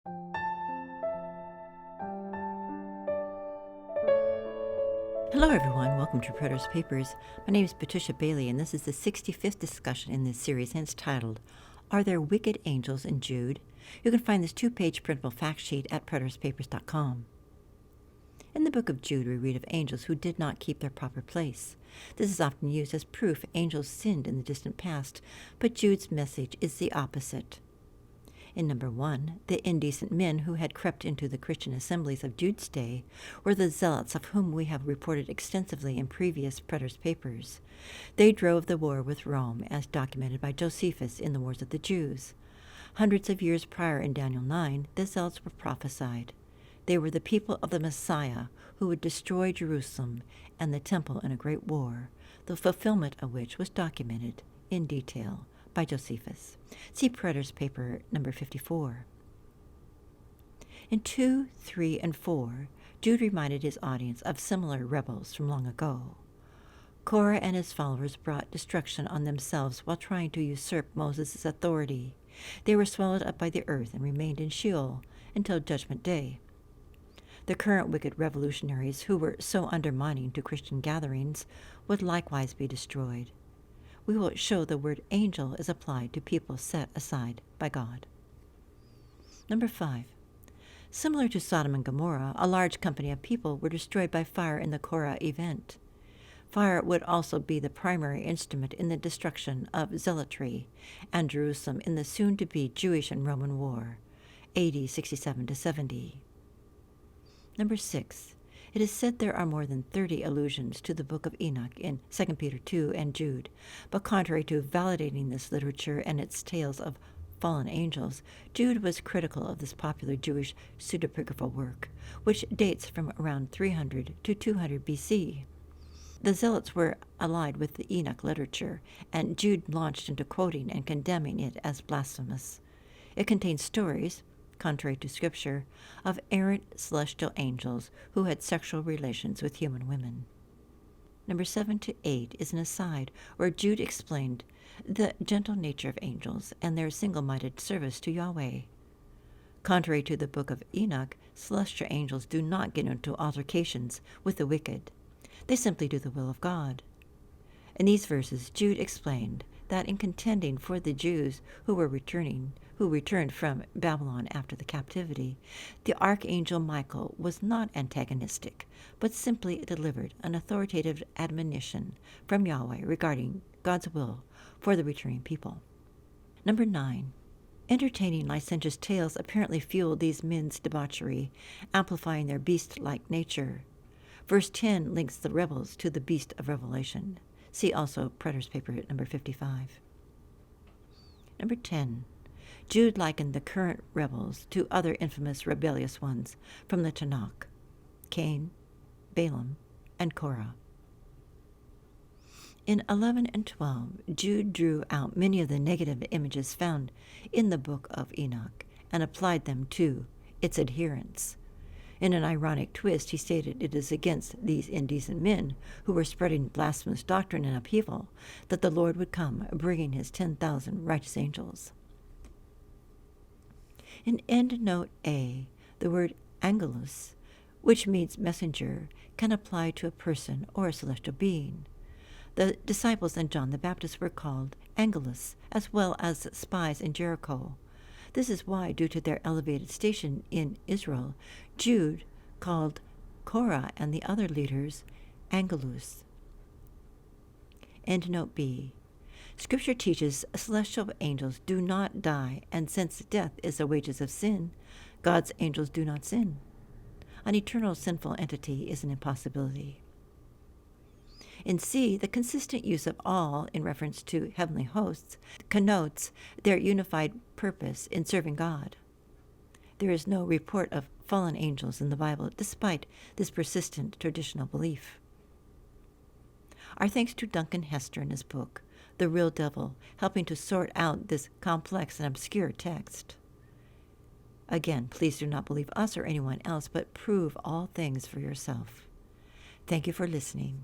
Hello everyone, welcome to Preterist Papers. My name is Patricia Bailey and this is the 65th discussion in this series, hence titled, Are There Wicked Angels in Jude? You can find this 2-page printable fact sheet at preteristpapers.com. In the book of Jude, we read of angels who did not keep their proper place. This is often used as proof angels sinned in the distant past, but Jude's message is the opposite. In number 1, the indecent men who had crept into the Christian assemblies of Jude's day were the zealots of whom we have reported extensively in previous Preterist papers. They drove the war with Rome, as documented by Josephus in the Wars of the Jews. Hundreds of years prior in Daniel 9, the zealots were prophesied. They were the people of the Messiah who would destroy Jerusalem and the temple in a great war, the fulfillment of which was documented in detail by Josephus. See Preterist paper number 54. In 2, 3, and 4, Jude reminded his audience of similar rebels from long ago. Korah and his followers brought destruction on themselves while trying to usurp Moses' authority. They were swallowed up by the earth and remained in Sheol until Judgment Day. The current wicked revolutionaries who were so undermining to Christian gatherings would likewise be destroyed. We will show the word angel is applied to people set aside by God. Number 5. Similar to Sodom and Gomorrah, a large company of people were destroyed by fire in the Korah event. Fire would also be the primary instrument in the destruction of zealotry and Jerusalem in the soon-to-be Jewish and Roman War, AD 67-70. Number 6. It is said there are more than 30 allusions to the book of Enoch in 2 Peter 2 and Jude, but contrary to validating this literature and its tales of fallen angels, Jude was critical of this popular Jewish pseudepigraphal work, which dates from around 300 to 200 BC. The Zealots were allied with the Enoch literature, and Jude launched into quoting and condemning it as blasphemous. It contains stories, contrary to Scripture, of errant celestial angels who had sexual relations with human women. Number 7 to 8 is an aside where Jude explained the gentle nature of angels and their single-minded service to Yahweh. Contrary to the book of Enoch, celestial angels do not get into altercations with the wicked. They simply do the will of God. In these verses, Jude explained that in contending for the Jews who returned from Babylon after the captivity, the archangel Michael was not antagonistic, but simply delivered an authoritative admonition from Yahweh regarding God's will for the returning people. Number 9. Entertaining licentious tales apparently fueled these men's debauchery, amplifying their beast-like nature. Verse 10 links the rebels to the beast of Revelation. See also Preterist paper number 55. Number 10. Jude likened the current rebels to other infamous rebellious ones from the Tanakh: Cain, Balaam, and Korah. In 11 and 12, Jude drew out many of the negative images found in the book of Enoch and applied them to its adherents. In an ironic twist, he stated it is against these indecent men who were spreading blasphemous doctrine and upheaval that the Lord would come, bringing his 10,000 righteous angels. In endnote A, the word angelus, which means messenger, can apply to a person or a celestial being. The disciples and John the Baptist were called angelus, as well as spies in Jericho. This is why, due to their elevated station in Israel, Jude called Korah and the other leaders angelus. Endnote B. Scripture teaches celestial angels do not die, and since death is the wages of sin, God's angels do not sin. An eternal sinful entity is an impossibility. In C, the consistent use of all in reference to heavenly hosts connotes their unified purpose in serving God. There is no report of fallen angels in the Bible, despite this persistent traditional belief. Our thanks to Duncan Hester in his book, The Real Devil, helping to sort out this complex and obscure text. Again, please do not believe us or anyone else, but prove all things for yourself. Thank you for listening.